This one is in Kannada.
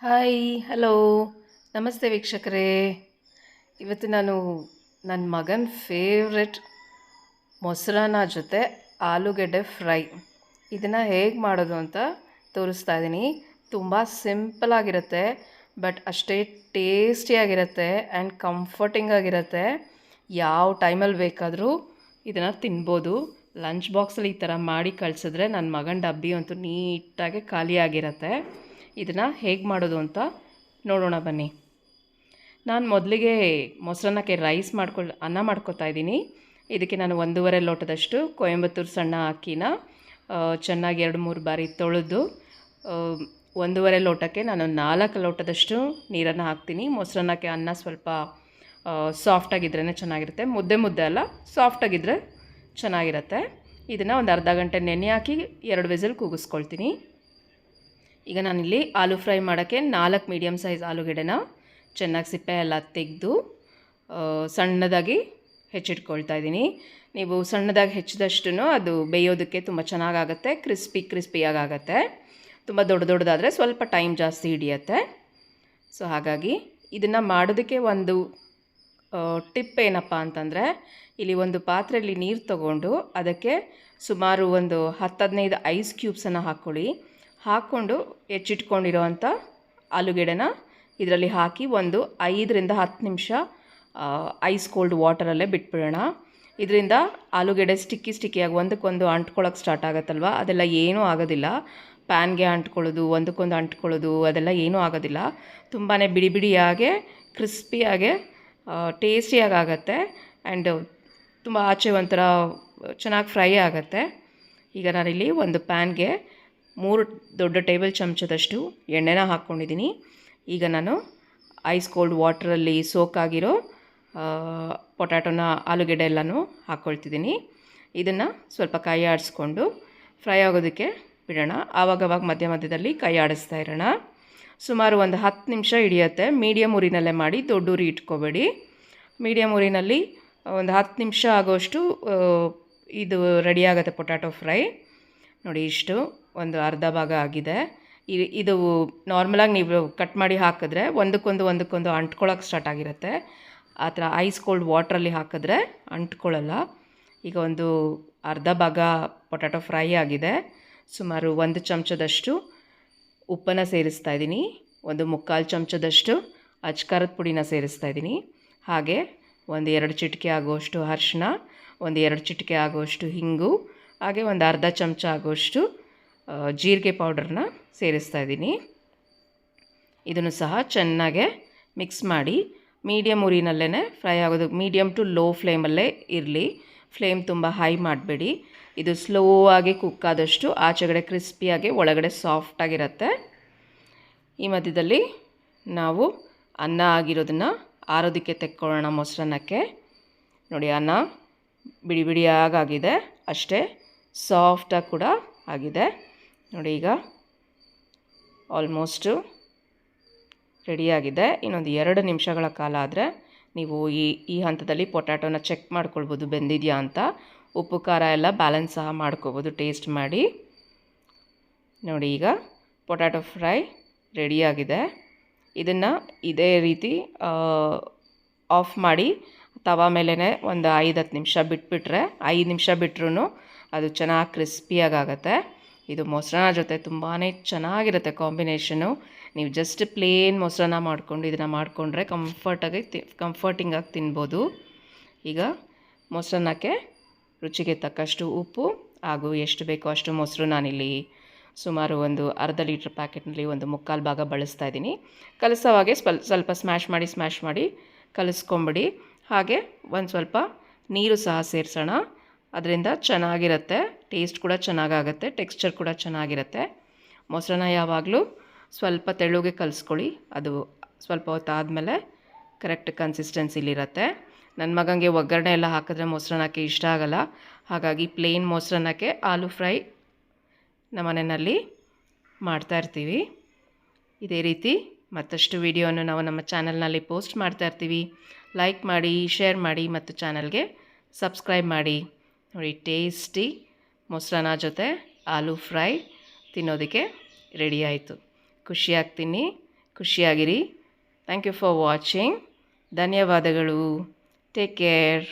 ಹಾಯ್ ಹಲೋ ನಮಸ್ತೆ ವೀಕ್ಷಕರೇ. ಇವತ್ತು ನಾನು ನನ್ನ ಮಗನ ಫೇವ್ರೆಟ್ ಮೊಸರನ್ನ ಜೊತೆ ಆಲೂಗೆಡ್ಡೆ ಫ್ರೈ ಇದನ್ನು ಹೇಗೆ ಮಾಡೋದು ಅಂತ ತೋರಿಸ್ತಾ ಇದ್ದೀನಿ. ತುಂಬ ಸಿಂಪಲಾಗಿರುತ್ತೆ, ಬಟ್ ಅಷ್ಟೇ ಟೇಸ್ಟಿಯಾಗಿರುತ್ತೆ ಆ್ಯಂಡ್ ಕಂಫರ್ಟಿಂಗ್ ಆಗಿರುತ್ತೆ. ಯಾವ ಟೈಮಲ್ಲಿ ಬೇಕಾದರೂ ಇದನ್ನು ತಿನ್ಬೋದು. ಲಂಚ್ ಬಾಕ್ಸಲ್ಲಿ ಈ ಥರ ಮಾಡಿ ಕಳಿಸಿದ್ರೆ ನನ್ನ ಮಗನ ಡಬ್ಬಿ ಅಂತೂ ನೀಟಾಗಿ ಖಾಲಿಯಾಗಿರುತ್ತೆ. ಇದನ್ನು ಹೇಗೆ ಮಾಡೋದು ಅಂತ ನೋಡೋಣ ಬನ್ನಿ. ನಾನು ಮೊದಲಿಗೆ ಮೊಸರನ್ನಕ್ಕೆ ಅನ್ನ ಮಾಡ್ಕೊತಾ ಇದ್ದೀನಿ. ಇದಕ್ಕೆ ನಾನು 1.5 ಲೋಟದಷ್ಟು ಕೊಯಂಬತ್ತೂರು ಸಣ್ಣ ಅಕ್ಕಿನ ಚೆನ್ನಾಗಿ 2-3 ಬಾರಿ ತೊಳೆದು 1.5 ಲೋಟಕ್ಕೆ ನಾನು 4 ಲೋಟದಷ್ಟು ನೀರನ್ನು ಹಾಕ್ತೀನಿ. ಮೊಸರನ್ನಕ್ಕೆ ಅನ್ನ ಸ್ವಲ್ಪ ಸಾಫ್ಟಾಗಿದ್ರೇ ಚೆನ್ನಾಗಿರುತ್ತೆ, ಮುದ್ದೆ ಅಲ್ಲ, ಸಾಫ್ಟಾಗಿದ್ದರೆ ಚೆನ್ನಾಗಿರುತ್ತೆ. ಇದನ್ನು ಒಂದು ಅರ್ಧ ಗಂಟೆ ನೆನೆ ಹಾಕಿ 2 ವಿಸಿಲ್ ಕೂಗಿಸ್ಕೊಳ್ತೀನಿ. ಈಗ ನಾನಿಲ್ಲಿ ಆಲೂ ಫ್ರೈ ಮಾಡೋಕ್ಕೆ 4 ಮೀಡಿಯಮ್ ಸೈಜ್ ಆಲೂಗೆಡ್ಡೆನ ಚೆನ್ನಾಗಿ ಸಿಪ್ಪೆ ಎಲ್ಲ ತೆಗೆದು ಸಣ್ಣದಾಗಿ ಹೆಚ್ಚಿಟ್ಕೊಳ್ತಾ ಇದ್ದೀನಿ. ನೀವು ಸಣ್ಣದಾಗಿ ಹೆಚ್ಚಿದಷ್ಟು ಅದು ಬೇಯೋದಕ್ಕೆ ತುಂಬ ಚೆನ್ನಾಗಾಗುತ್ತೆ, ಕ್ರಿಸ್ಪಿಯಾಗುತ್ತೆ. ತುಂಬ ದೊಡ್ಡದಾದರೆ ಸ್ವಲ್ಪ ಟೈಮ್ ಜಾಸ್ತಿ ಹಿಡಿಯುತ್ತೆ. ಸೊ ಹಾಗಾಗಿ ಇದನ್ನು ಮಾಡೋದಕ್ಕೆ ಒಂದು ಟಿಪ್ ಏನಪ್ಪ ಅಂತಂದರೆ, ಇಲ್ಲಿ ಒಂದು ಪಾತ್ರೆಯಲ್ಲಿ ನೀರು ತಗೊಂಡು ಅದಕ್ಕೆ ಸುಮಾರು ಒಂದು 10-15 ಐಸ್ ಕ್ಯೂಬ್ಸನ್ನು ಹಾಕ್ಕೊಂಡು ಹೆಚ್ಚಿಟ್ಕೊಂಡಿರೋವಂಥ ಆಲೂಗೆಡ್ಡೆನ ಇದರಲ್ಲಿ ಹಾಕಿ ಒಂದು 5-10 ನಿಮಿಷ ಐಸ್ ಕೋಲ್ಡ್ ವಾಟರಲ್ಲೇ ಬಿಟ್ಬಿಡೋಣ. ಇದರಿಂದ ಆಲೂಗೆಡ್ಡೆ ಸ್ಟಿಕ್ಕಿಯಾಗಿ ಒಂದಕ್ಕೊಂದು ಅಂಟ್ಕೊಳ್ಳೋಕೆ ಸ್ಟಾರ್ಟ್ ಆಗುತ್ತಲ್ವ, ಅದೆಲ್ಲ ಏನೂ ಆಗೋದಿಲ್ಲ. ಪ್ಯಾನ್ಗೆ ಅಂಟ್ಕೊಳ್ಳೋದು, ಒಂದಕ್ಕೊಂದು ಅಂಟ್ಕೊಳ್ಳೋದು ಅದೆಲ್ಲ ಏನೂ ಆಗೋದಿಲ್ಲ. ತುಂಬಾ ಬಿಡಿಯಾಗೆ ಕ್ರಿಸ್ಪಿಯಾಗೆ ಟೇಸ್ಟಿಯಾಗಿ ಆಗುತ್ತೆ ಆ್ಯಂಡ್ ತುಂಬ ಆಚೆ ಒಂಥರ ಚೆನ್ನಾಗಿ ಫ್ರೈ ಆಗುತ್ತೆ. ಈಗ ನಾನಿಲ್ಲಿ ಒಂದು ಪ್ಯಾನ್ಗೆ 3 ದೊಡ್ಡ ಟೇಬಲ್ ಚಮಚದಷ್ಟು ಎಣ್ಣೆನ ಹಾಕ್ಕೊಂಡಿದ್ದೀನಿ. ಈಗ ನಾನು ಐಸ್ ಕೋಲ್ಡ್ ವಾಟ್ರಲ್ಲಿ ಸೋಕಾಗಿರೋ ಪೊಟ್ಯಾಟೊನ ಆಲೂಗೆಡ್ಡೆ ಎಲ್ಲನೂ ಹಾಕ್ಕೊಳ್ತಿದ್ದೀನಿ. ಇದನ್ನು ಸ್ವಲ್ಪ ಕೈ ಆಡಿಸ್ಕೊಂಡು ಫ್ರೈ ಆಗೋದಕ್ಕೆ ಬಿಡೋಣ. ಆವಾಗವಾಗ ಮಧ್ಯದಲ್ಲಿ ಕೈ ಆಡಿಸ್ತಾ ಇರೋಣ. ಸುಮಾರು ಒಂದು 10 ನಿಮಿಷ ಹಿಡಿಯುತ್ತೆ. ಮೀಡಿಯಮ್ ಉರಿನಲ್ಲೇ ಮಾಡಿ, ದೊಡ್ಡ ಉರಿ ಇಟ್ಕೋಬೇಡಿ. ಮೀಡಿಯಮ್ ಉರಿನಲ್ಲಿ ಒಂದು 10 ನಿಮಿಷ ಆಗೋಷ್ಟು ಇದು ರೆಡಿ ಆಗುತ್ತೆ ಪೊಟ್ಯಾಟೊ ಫ್ರೈ. ನೋಡಿ, ಇಷ್ಟು ಒಂದು ಅರ್ಧ ಭಾಗ ಆಗಿದೆ. ಇದು ನಾರ್ಮಲಾಗಿ ನೀವು ಕಟ್ ಮಾಡಿ ಹಾಕಿದ್ರೆ ಒಂದಕ್ಕೊಂದು ಅಂಟ್ಕೊಳ್ಳೋಕೆ ಸ್ಟಾರ್ಟ್ ಆಗಿರುತ್ತೆ. ಆ ಥರ ಐಸ್ ಕೋಲ್ಡ್ ವಾಟ್ರಲ್ಲಿ ಹಾಕಿದ್ರೆ ಅಂಟ್ಕೊಳ್ಳಲ್ಲ. ಈಗ ಒಂದು ಅರ್ಧ ಭಾಗ ಪೊಟ್ಯಾಟೊ ಫ್ರೈ ಆಗಿದೆ. ಸುಮಾರು 1 ಚಮಚದಷ್ಟು ಉಪ್ಪನ್ನು ಸೇರಿಸ್ತಾ ಇದ್ದೀನಿ. 1/4 ಚಮಚದಷ್ಟು ಅಚ್ಕಾರದ ಪುಡಿನ ಸೇರಿಸ್ತಾ ಇದ್ದೀನಿ. ಹಾಗೆ 1-2 ಚಿಟಿಕೆ ಆಗುವಷ್ಟು ಅರಿಶಿನ, 1-2 ಚಿಟಿಕೆ ಆಗುವಷ್ಟು ಹಿಂಗು, ಹಾಗೆ ಒಂದು ಅರ್ಧ ಚಮಚ ಆಗುವಷ್ಟು ಜೀರಿಗೆ ಪೌಡರ್ನ ಸೇರಿಸ್ತಾ ಇದ್ದೀನಿ. ಇದನ್ನು ಸಹ ಚೆನ್ನಾಗೆ ಮಿಕ್ಸ್ ಮಾಡಿ ಮೀಡಿಯಮ್ ಉರಿನಲ್ಲೇ ಫ್ರೈ ಆಗೋದು. ಮೀಡಿಯಮ್ ಟು ಲೋ ಫ್ಲೇಮಲ್ಲೇ ಇರಲಿ, ಫ್ಲೇಮ್ ತುಂಬ ಹೈ ಮಾಡಬೇಡಿ. ಇದು ಸ್ಲೋ ಆಗಿ ಕುಕ್ ಆದಷ್ಟು ಆಚೆಗಡೆ ಕ್ರಿಸ್ಪಿಯಾಗಿ ಒಳಗಡೆ ಸಾಫ್ಟಾಗಿರುತ್ತೆ. ಈ ಮಧ್ಯದಲ್ಲಿ ನಾವು ಅನ್ನ ಆಗಿರೋದನ್ನು ಆರೋದಕ್ಕೆ ತೆಕ್ಕೊಳ್ಳೋಣ. ಮೊಸರನ್ನಕ್ಕೆ ನೋಡಿ, ಅನ್ನ ಬಿಡಿಯಾಗಾಗಿದೆ, ಅಷ್ಟೇ ಸಾಫ್ಟಾಗಿ ಕೂಡ ಆಗಿದೆ. ನೋಡಿ, ಈಗ ಆಲ್ಮೋಸ್ಟು ರೆಡಿಯಾಗಿದೆ. ಇನ್ನೊಂದು 2 ನಿಮಿಷಗಳ ಕಾಲ ಆದರೆ ನೀವು ಈ ಹಂತದಲ್ಲಿ ಪೊಟ್ಯಾಟೊನ ಚೆಕ್ ಮಾಡ್ಕೊಳ್ಬೋದು ಬೆಂದಿದೆಯಾ ಅಂತ. ಉಪ್ಪು ಖಾರ ಎಲ್ಲ ಬ್ಯಾಲೆನ್ಸ್ ಸಹ ಮಾಡ್ಕೋಬೋದು ಟೇಸ್ಟ್ ಮಾಡಿ. ನೋಡಿ, ಈಗ ಪೊಟ್ಯಾಟೊ ಫ್ರೈ ರೆಡಿಯಾಗಿದೆ. ಇದನ್ನು ಇದೇ ರೀತಿ ಆಫ್ ಮಾಡಿ ತವಾ ಮೇಲೇ ಒಂದು 5-10 ನಿಮಿಷ ಬಿಟ್ಬಿಟ್ರೆ, 5 ನಿಮಿಷ ಬಿಟ್ರೂ ಅದು ಚೆನ್ನಾಗಿ ಕ್ರಿಸ್ಪಿಯಾಗುತ್ತೆ. ಇದು ಮೊಸರನ್ನ ಜೊತೆ ತುಂಬಾ ಚೆನ್ನಾಗಿರುತ್ತೆ ಕಾಂಬಿನೇಷನು. ನೀವು ಜಸ್ಟ್ ಪ್ಲೇನ್ ಮೊಸರನ್ನ ಮಾಡಿಕೊಂಡು ಇದನ್ನು ಮಾಡಿಕೊಂಡ್ರೆ ಕಂಫರ್ಟಿಂಗಾಗಿ ತಿನ್ಬೋದು. ಈಗ ಮೊಸರನ್ನಕ್ಕೆ ರುಚಿಗೆ ತಕ್ಕಷ್ಟು ಉಪ್ಪು ಹಾಗೂ ಎಷ್ಟು ಬೇಕೋ ಅಷ್ಟು ಮೊಸರು ನಾನಿಲ್ಲಿ ಸುಮಾರು ಒಂದು ಅರ್ಧ ಲೀಟ್ರ್ ಪ್ಯಾಕೆಟ್ನಲ್ಲಿ 1/4 ಭಾಗ ಬಳಸ್ತಾ ಇದ್ದೀನಿ. ಕಲಿಸೋವಾಗೆ ಸ್ವಲ್ಪ ಸ್ಮ್ಯಾಶ್ ಮಾಡಿ ಕಲಿಸ್ಕೊಂಬಿಡಿ. ಹಾಗೆ ಒಂದು ಸ್ವಲ್ಪ ನೀರು ಸಹ ಸೇರಿಸೋಣ. ಅದರಿಂದ ಚೆನ್ನಾಗಿರುತ್ತೆ, ಟೇಸ್ಟ್ ಕೂಡ ಚೆನ್ನಾಗಾಗುತ್ತೆ, ಟೆಕ್ಸ್ಚರ್ ಕೂಡ ಚೆನ್ನಾಗಿರುತ್ತೆ. ಮೊಸರನ್ನ ಯಾವಾಗಲೂ ಸ್ವಲ್ಪ ತೆಳುಗೆ ಕಲಿಸ್ಕೊಳ್ಳಿ, ಅದು ಸ್ವಲ್ಪ ಹೊತ್ತು ಆದಮೇಲೆ ಕರೆಕ್ಟ್ ಕನ್ಸಿಸ್ಟೆನ್ಸಿಲಿರುತ್ತೆ. ನನ್ನ ಮಗನಿಗೆ ಒಗ್ಗರಣೆ ಎಲ್ಲ ಹಾಕಿದ್ರೆ ಮೊಸರನ್ನಕ್ಕೆ ಇಷ್ಟ ಆಗಲ್ಲ. ಹಾಗಾಗಿ ಪ್ಲೇನ್ ಮೊಸರನ್ನಕ್ಕೆ ಆಲೂ ಫ್ರೈ ನಮ್ಮ ಮನೆಯಲ್ಲಿ ಮಾಡ್ತಾಯಿರ್ತೀವಿ. ಇದೇ ರೀತಿ ಮತ್ತಷ್ಟು ವಿಡಿಯೋವನ್ನು ನಾವು ನಮ್ಮ ಚಾನಲ್ನಲ್ಲಿ ಪೋಸ್ಟ್ ಮಾಡ್ತಾಯಿರ್ತೀವಿ. ಲೈಕ್ ಮಾಡಿ, ಶೇರ್ ಮಾಡಿ ಮತ್ತು ಚಾನಲ್ಗೆ ಸಬ್ಸ್ಕ್ರೈಬ್ ಮಾಡಿ. ನೋಡಿ, ಟೇಸ್ಟಿ ಮೊಸರನ್ನ ಜೊತೆ ಆಲೂ ಫ್ರೈ ತಿನ್ನೋದಕ್ಕೆ ರೆಡಿ ಆಯಿತು. ಖುಷಿಯಾಗಿ ತಿನ್ನಿ. ಖುಷಿಯಾಗಿರಿ. Thank you for watching. ಧನ್ಯವಾದಗಳು. Take care.